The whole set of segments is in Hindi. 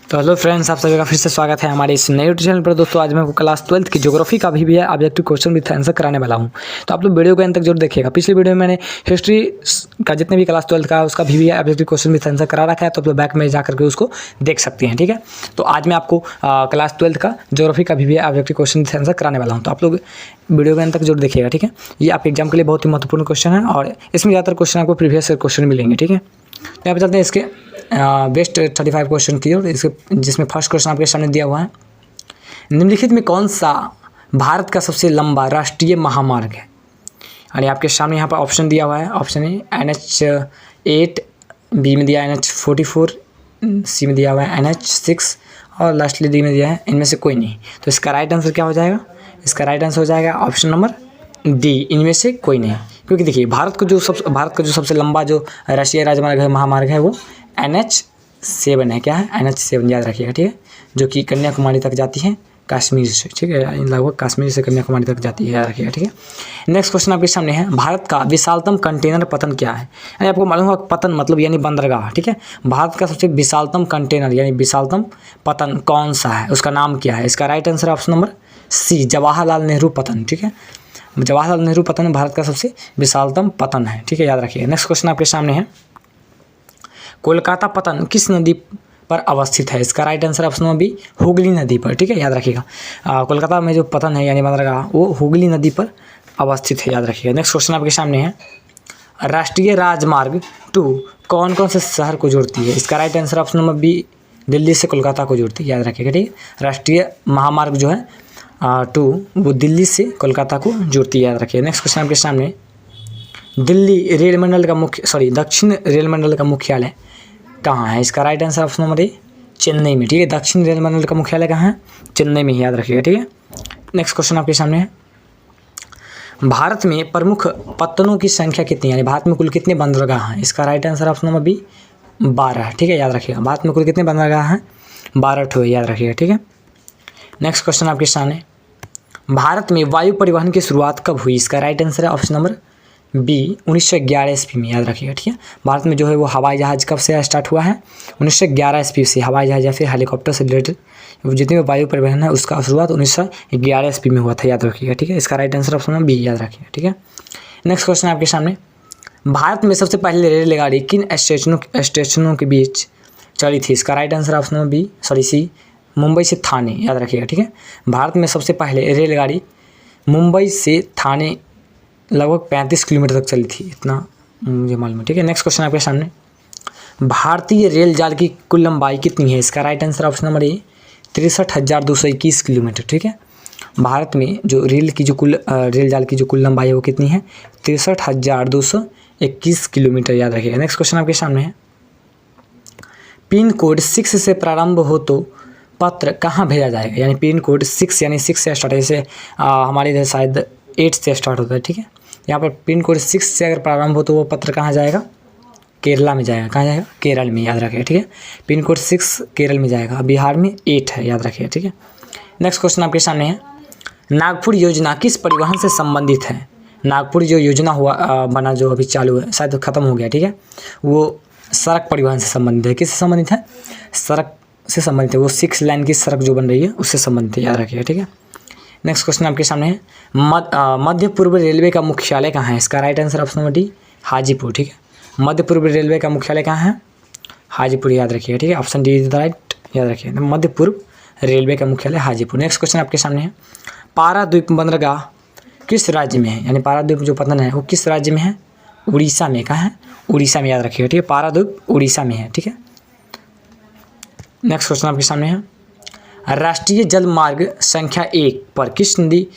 तो हेलो फ्रेंड्स, आप सभी का फिर से स्वागत है हमारे इस नए चैनल पर। दोस्तों आज मैं आपको क्लास 12th की ज्योग्राफी का भी है ऑब्जेक्टिव क्वेश्चन विद आंसर कराने वाला हूं। तो आप लोग वीडियो को अंत तक जरूर देखिएगा। पिछले वीडियो में मैंने हिस्ट्री का जितने भी क्लास 12th का उसका भी ऑब्जेक्टिव क्वेश्चन विद आंसर करा रखा है, तो आप लोग बैक में जा करके उसको देख सकते हैं। ठीक है, तो आज मैं आपको क्लास 12th का ज्योग्राफी का भी ऑब्जेक्टिव क्वेश्शन विद आंसर कराने वाला हूँ। तो आप लोग वीडियो के अंत तक जरूर देखिएगा। ठीक है, ये आपके एग्जाम के लिए बहुत ही महत्वपूर्ण क्वेश्चन है और इसमें ज़्यादातर क्वेश्चन आपको प्रीवियस क्वेश्चन मिलेंगे। ठीक है, तो यहाँ पे चलते हैं इसके बेस्ट 35 क्वेश्चन की ओर। इसके जिसमें फर्स्ट क्वेश्चन आपके सामने दिया हुआ है, निम्नलिखित में कौन सा भारत का सबसे लंबा राष्ट्रीय महामार्ग है। और आपके सामने यहाँ पर ऑप्शन दिया हुआ है। ऑप्शन ए NH8, बी में दिया है NH44, सी में दिया हुआ है NH6 और लास्टली डी में दिया है इनमें से कोई नहीं। तो इसका राइट आंसर क्या हो जाएगा? इसका राइट आंसर हो जाएगा ऑप्शन नंबर डी, इनमें से कोई नहीं। क्योंकि देखिए भारत का जो सबसे लंबा जो राष्ट्रीय राजमार्ग है, महामार्ग है, वो NH7 है। क्या है? NH7 याद रखिएगा। ठीक है, जो कि कन्याकुमारी तक जाती है कश्मीर से। ठीक है, लगभग कश्मीर से कन्याकुमारी तक जाती है, याद रखिएगा। ठीक है, नेक्स्ट क्वेश्चन आपके सामने है, भारत का विशालतम कंटेनर पतन क्या है। यानी आपको मालूम होगा पतन मतलब यानी बंदरगाह। ठीक है, भारत का सबसे विशालतम कंटेनर यानी विशालतम पतन कौन सा है, उसका नाम क्या है? इसका right answer option number C, Jawaharlal Nehru पतन। ठीक है, जवाहरलाल नेहरू पतन भारत का सबसे विशालतम पतन है। ठीक है, याद रखिए। नेक्स्ट क्वेश्चन आपके सामने है, कोलकाता पतन किस नदी पर अवस्थित है? इसका right answer option number B, Hooghly नदी पर। ठीक है, याद रखिएगा। कोलकाता में जो पतन है यानी बंदरगाह, वो हुगली नदी पर अवस्थित है, याद रखिएगा। नेक्स्ट क्वेश्चन आपके सामने है, राष्ट्रीय राजमार्ग 2 कौन कौन से शहर को जोड़ती है? इसका right answer option number B, Delhi से कोलकाता को जोड़ती है, याद रखिएगा। ठीक है, राष्ट्रीय महामार्ग जो है 2 वो दिल्ली से कोलकाता को जोड़ती है, याद रखिए। नेक्स्ट क्वेश्चन आपके सामने, दिल्ली रेल मंडल का दक्षिण रेल मंडल का मुख्यालय कहाँ है? इसका right answer option number A, Chennai में। ठीक है, दक्षिण रेल मंडल का मुख्यालय कहाँ है? चेन्नई में ही, याद रखिएगा। ठीक है, नेक्स्ट क्वेश्चन आपके सामने है, भारत में प्रमुख पत्तनों की संख्या कितनी है? यानी भारत में कुल कितने बंदरगाह हैं? इसका right answer option number B, 12। ठीक है, याद रखिएगा। भारत में कुल कितने बंदरगाह हैं? 12 ठो, याद रखिएगा। ठीक है, नेक्स्ट क्वेश्चन आपके सामने, भारत में वायु परिवहन की शुरुआत कब हुई? इसका राइट आंसर है ऑप्शन नंबर बी, 1911 ईस्वी में, याद रखिएगा। ठीक है, भारत में जो है वो हवाई जहाज़ कब से स्टार्ट हुआ है? 1911 ईस्वी से। हवाई जहाज़ या फिर हेलीकॉप्टर से रिलेटेड जितने भी वायु परिवहन है उसका शुरुआत 1911 ईस्वी में हुआ था, याद रखिएगा। ठीक है, इसका right answer option number B, याद रखिएगा। ठीक है, नेक्स्ट क्वेश्चन आपके सामने, भारत में सबसे पहले रेलगाड़ी किन स्टेशनों के बीच चली थी? इसका right answer option number B, C, Mumbai से थाने, याद रखिएगा। ठीक है, भारत में सबसे पहले रेलगाड़ी मुंबई से थाने लगभग 35 किलोमीटर तक चली थी, इतना मुझे मालूम है। ठीक है, नेक्स्ट क्वेश्चन आपके सामने, भारतीय रेल जाल की कुल लंबाई कितनी है? इसका right answer option number A, 63,221 kilometre. ठीक है, भारत में जो रेल जाल की जो कुल लंबाई है वो कितनी है? 63,221 किलोमीटर, याद रखिएगा। नेक्स्ट क्वेश्चन आपके सामने है, पिन कोड 6 से प्रारंभ हो तो पत्र कहाँ भेजा जाएगा? यानी पिन कोड 6 यानी 6 से स्टार्ट है, जैसे हमारे इधर शायद 8 से स्टार्ट होता है। ठीक है, यहाँ पर पिन कोड 6 से अगर प्रारंभ हो तो वो पत्र कहाँ जाएगा? केरला में जाएगा। कहाँ जाएगा? केरल में, याद रखिएगा। ठीक है, पिन कोड 6 केरल में जाएगा, बिहार में 8 है, याद रखिएगा। ठीक है, नेक्स्ट क्वेश्चन आपके सामने है, नागपुर योजना किस परिवहन से संबंधित है? नागपुर जो योजना बना जो अभी चालू है, शायद ख़त्म हो गया। ठीक है, वो सड़क परिवहन से संबंधित है। किससे संबंधित है? सड़क से संबंधित है। वो 6 लाइन की सड़क जो बन रही है उससे संबंधित है, याद रखिएगा। ठीक है, नेक्स्ट क्वेश्चन आपके सामने है, मध्य पूर्व रेलवे का मुख्यालय कहाँ है? इसका right answer option number D, Hajipur. ठीक है, मध्य पूर्व रेलवे का मुख्यालय कहाँ है? हाजीपुर, याद रखिएगा। ठीक है, option D is the right, याद रखिएगा। मध्य पूर्व रेलवे का मुख्यालय हाजीपुर। नेक्स्ट क्वेश्चन आपके सामने है, पारादीप बंदरगाह किस राज्य में है? यानी पारादीप जो पतन है वो किस राज्य में है? उड़ीसा में। कहाँ है? उड़ीसा में, याद रखिएगा। ठीक है, पारादीप उड़ीसा में है। ठीक है, नेक्स्ट क्वेश्चन आपके सामने है, राष्ट्रीय जलमार्ग संख्या 1 पर किस नदी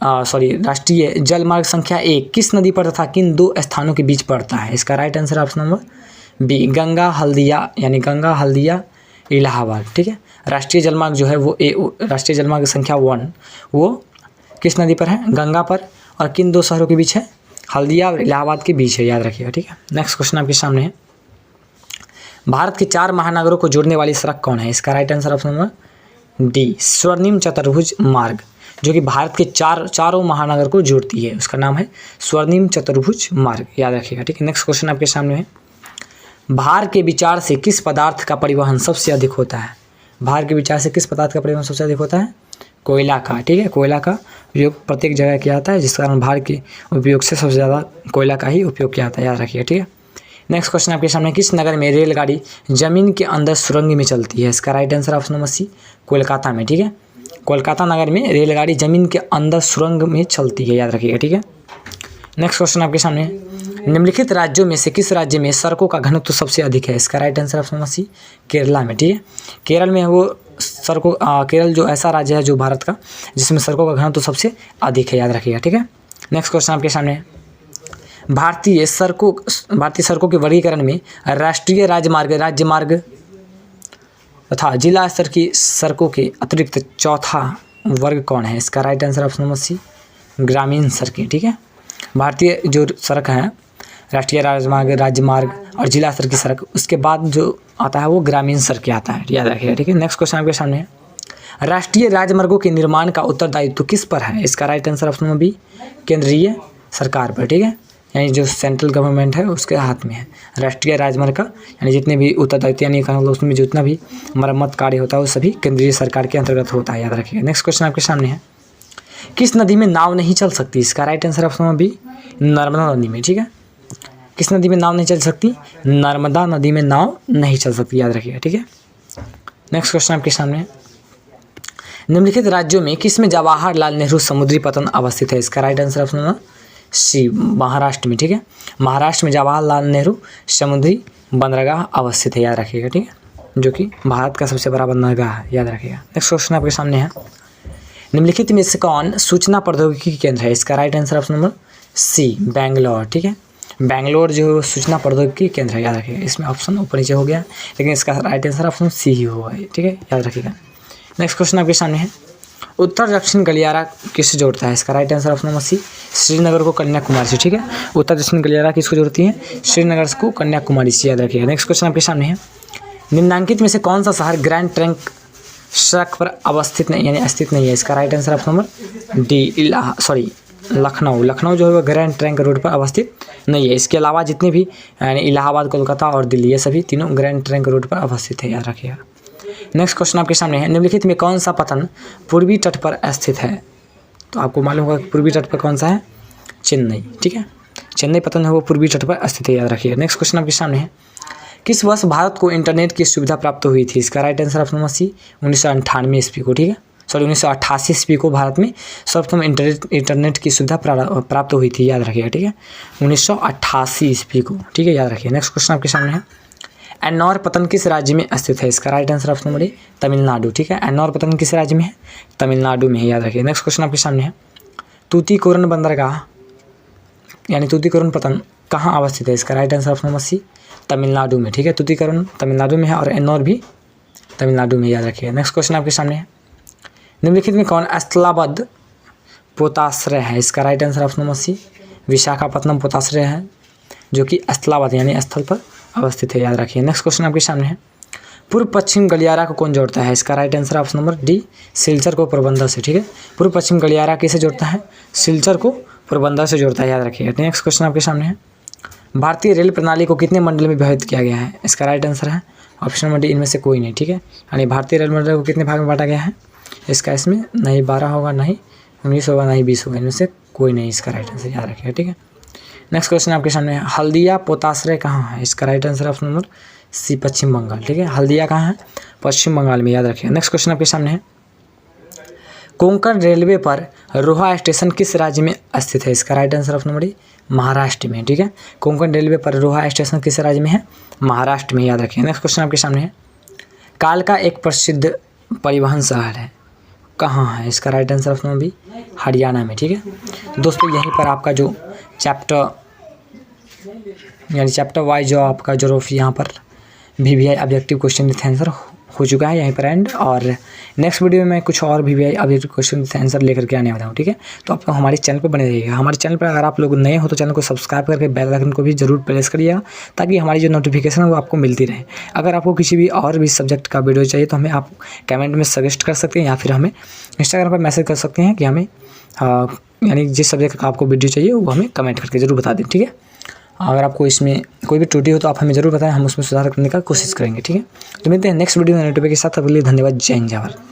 राष्ट्रीय जलमार्ग संख्या 1 किस नदी पर तथा किन 2 स्थानों के बीच पड़ता है? इसका right answer option number B, Ganga Haldia, यानी गंगा हल्दिया इलाहाबाद। ठीक है, राष्ट्रीय जलमार्ग जो है वो राष्ट्रीय जलमार्ग संख्या 1 वो किस नदी पर है? गंगा पर। और किन 2 शहरों के बीच है? हल्दिया और इलाहाबाद के बीच है, याद रखिएगा। ठीक है, नेक्स्ट क्वेश्चन आपके सामने है, भारत के 4 महानगरों को जोड़ने वाली सड़क कौन है? इसका right answer option number D, स्वर्णिम चतुर्भुज मार्ग, जो कि भारत के चारों महानगर को जोड़ती है, उसका नाम है स्वर्णिम चतुर्भुज मार्ग, याद रखिएगा। ठीक है, नेक्स्ट क्वेश्चन आपके सामने है, भार के विचार से किस पदार्थ का परिवहन सबसे अधिक होता है? भार के विचार से किस पदार्थ का परिवहन सबसे अधिक होता है? कोयला का। ठीक है, कोयला का उपयोग प्रत्येक जगह किया जाता है, जिस कारण भार के उपयोग से सबसे ज़्यादा कोयला का ही उपयोग किया जाता है, याद रखिए। ठीक है, नेक्स्ट क्वेश्चन आपके सामने, किस नगर में रेलगाड़ी जमीन के अंदर सुरंग में चलती है? इसका right answer option number C, Kolkata में। ठीक है, कोलकाता नगर में रेलगाड़ी जमीन के अंदर सुरंग में चलती है, याद रखिएगा। ठीक है, नेक्स्ट क्वेश्चन आपके सामने, निम्नलिखित राज्यों में से किस राज्य में सड़कों का घनत्व सबसे अधिक है? इसका right answer option number C, Kerala में। ठीक है, केरल में वो सड़कों केरल जो ऐसा राज्य है जो भारत का जिसमें सड़कों का घनत्व सबसे अधिक है, याद रखिएगा। ठीक है, नेक्स्ट क्वेश्चन आपके सामने, भारतीय सड़कों के वर्गीकरण में राष्ट्रीय राजमार्ग, राज्य मार्ग तथा जिला स्तर की सड़कों के अतिरिक्त चौथा वर्ग कौन है? इसका right answer option number C, ग्रामीण सड़कें। ठीक है, भारतीय जो सड़क हैं, राष्ट्रीय राजमार्ग, राज्य मार्ग और जिला स्तर की सड़क, उसके बाद जो आता है वो ग्रामीण सड़कें आता है, याद रखिएगा। ठीक है, नेक्स्ट क्वेश्चन आपके सामने है, राष्ट्रीय राजमार्गों के निर्माण का उत्तरदायित्व किस पर है? इसका right answer option number B, केंद्रीय सरकार पर। ठीक है, यानी जो सेंट्रल गवर्नमेंट है उसके हाथ में है राष्ट्रीय राजमार्ग का, यानी जितने भी उत्तरदायित्व यानी उसमें जितना भी मरम्मत कार्य होता है वो सभी केंद्रीय सरकार के अंतर्गत होता है, याद रखिएगा। नेक्स्ट क्वेश्चन आपके सामने है, किस नदी में नाव नहीं चल सकती? इसका right answer option number B, Narmada नदी में। ठीक है, किस नदी में नाव नहीं चल सकती? नर्मदा नदी में नाव नहीं चल सकती, याद रखिएगा। ठीक है, नेक्स्ट क्वेश्चन आपके सामने, निम्नलिखित राज्यों में किस में जवाहरलाल नेहरू समुद्री पतन अवस्थित है? इसका right answer option number C, Maharashtra में। ठीक है, महाराष्ट्र में जवाहरलाल नेहरू समुद्री बंदरगाह अवस्थित है, याद रखिएगा। ठीक है, जो कि भारत का सबसे बड़ा बंदरगाह है, याद रखिएगा। नेक्स्ट क्वेश्चन आपके सामने है, निम्नलिखित में से कौन सूचना प्रौद्योगिकी केंद्र है? इसका right answer option number C, Bangalore. ठीक है, बेंगलोर जो सूचना प्रौद्योगिकी केंद्र है, याद रखिएगा। इसमें ऑप्शन ऊपर नीचे हो गया, लेकिन इसका राइट आंसर ऑप्शन सी ही होगा। ठीक है, याद रखिएगा। नेक्स्ट क्वेश्चन आपके सामने है, उत्तर दक्षिण गलियारा किससे जोड़ता है? इसका right answer option number C, Srinagar को कन्याकुमारी से। ठीक है, उत्तर दक्षिण गलियारा किसको जोड़ती है? श्रीनगर को कन्याकुमारी से, याद रखिएगा। नेक्स्ट क्वेश्चन आपके सामने है, निम्नलिखित में से कौन सा शहर ग्रैंड ट्रंक सड़क पर अवस्थित नहीं यानी स्थित नहीं है? इसका right answer option number D, Lucknow. Lucknow जो है वो ग्रैंड ट्रंक रोड पर अवस्थित नहीं है। इसके अलावा जितने भी यानी इलाहाबाद, कोलकाता और दिल्ली, ये सभी तीनों ग्रैंड ट्रंक रोड पर अवस्थित है, याद रखिएगा। नेक्स्ट क्वेश्चन आपके सामने है, निम्नलिखित में कौन सा पतन पूर्वी तट पर स्थित है? तो आपको मालूम होगा कि पूर्वी तट पर कौन सा है? चेन्नई। ठीक है, चेन्नई पतन है वो पूर्वी तट पर स्थित है, याद रखिएगा। नेक्स्ट क्वेश्चन आपके सामने है, किस वर्ष भारत को इंटरनेट की सुविधा प्राप्त हुई थी? इसका right answer option number C, 1998 ईस्वी को। ठीक है, 1988 ईस्वी को भारत में सर्वप्रथम इंटरनेट की सुविधा प्राप्त हुई थी, याद रखिएगा। ठीक है, 1988 ईस्वी को। ठीक है, याद रखिए। नेक्स्ट क्वेश्चन आपके सामने है, एन्नौर पतन किस राज्य में स्थित है? इसका right answer option number A, Tamil Nadu. ठीक है, एन्नौर पतन किस राज्य में है? तमिलनाडु में है, याद रखिए। नेक्स्ट क्वेश्चन आपके सामने है, तूतीकोरन बंदरगाह यानी तूतीकोरन पतन कहाँ अवस्थित है? इसका right answer option number C, Tamil Nadu में। ठीक है, तूतीकोरन तमिलनाडु में है और एन्नौर भी तमिलनाडु में, याद रखिए। नेक्स्ट क्वेश्चन आपके सामने है, निम्नलिखित में कौन स्थलाबद्ध पोताश्रय है? इसका right answer option number C, Visakhapatnam पोताश्रय है, जो कि स्थलाबद्ध यानी स्थल पर अवस्थित है, याद रखिए। नेक्स्ट क्वेश्चन आपके सामने है, पूर्व पश्चिम गलियारा को कौन जोड़ता है? इसका right answer option number D, Silchar को पोरबंदर से। ठीक है, पूर्व पश्चिम गलियारा किसे जोड़ता है? सिलचर को पोरबंदर से जोड़ता है, याद रखिए। नेक्स्ट क्वेश्चन आपके सामने है, भारतीय रेल प्रणाली को कितने मंडल में विभाजित किया गया है? इसका राइट आंसर है ऑप्शन नंबर डी, इनमें से कोई नहीं। ठीक है, यानी भारतीय रेल मंडल को कितने भाग में बांटा गया है? इसका इसमें नहीं 12 होगा, नहीं 19 होगा, नहीं 20 होगा, इनमें से कोई नहीं इसका राइट आंसर, याद रखिएगा। ठीक है, नेक्स्ट क्वेश्चन आपके सामने है, हल्दिया पोताश्रय कहाँ है? इसका right answer option number C, Paschim Bengal. ठीक है, हल्दिया कहाँ है? पश्चिम बंगाल में, याद रखिए। नेक्स्ट क्वेश्चन आपके सामने है, कोंकण रेलवे पर रोहा स्टेशन किस राज्य में स्थित है? इसका right answer option number D, Maharashtra में। ठीक है, कोंकण रेलवे पर रोहा स्टेशन किस राज्य में है? महाराष्ट्र में, याद रखिए। नेक्स्ट क्वेश्चन आपके सामने है, कालका एक प्रसिद्ध परिवहन शहर है, कहाँ है? इसका right answer option number B, Haryana में। ठीक है, दोस्तों यहीं पर आपका जो चैप्टर यानी चैप्टर वाइज जो आपका ज्योग्राफी यहाँ पर VVI objective question with answer हो चुका है यहीं पर एंड, और नेक्स्ट वीडियो में मैं कुछ और VVI objective question with answer लेकर के आने वाला हूँ। ठीक है, तो आप हमारे चैनल पर बने रहिएगा। हमारे चैनल पर अगर आप लोग नए हो तो चैनल को सब्सक्राइब करके बेल आइकन को भी जरूर प्रेस करिएगा, ताकि हमारी जो नोटिफिकेशन है वो आपको मिलती रहे। अगर आपको किसी भी और भी सब्जेक्ट का वीडियो चाहिए तो हमें आप कमेंट में सजेस्ट कर सकते हैं, या फिर हमें इंस्टाग्राम पर मैसेज कर सकते हैं कि हमें यानी जिस सब्जेक्ट का आपको वीडियो चाहिए वो हमें कमेंट करके जरूर बता दें। ठीक है, अगर आपको इसमें कोई भी त्रुटि हो तो आप हमें ज़रूर बताएं, हम उसमें सुधार करने का कोशिश करेंगे। ठीक है, तो मिलते हैं नेक्स्ट वीडियो में नए टॉपिक के साथ। तब तक के लिए धन्यवाद। जय हिंद, जय भारत।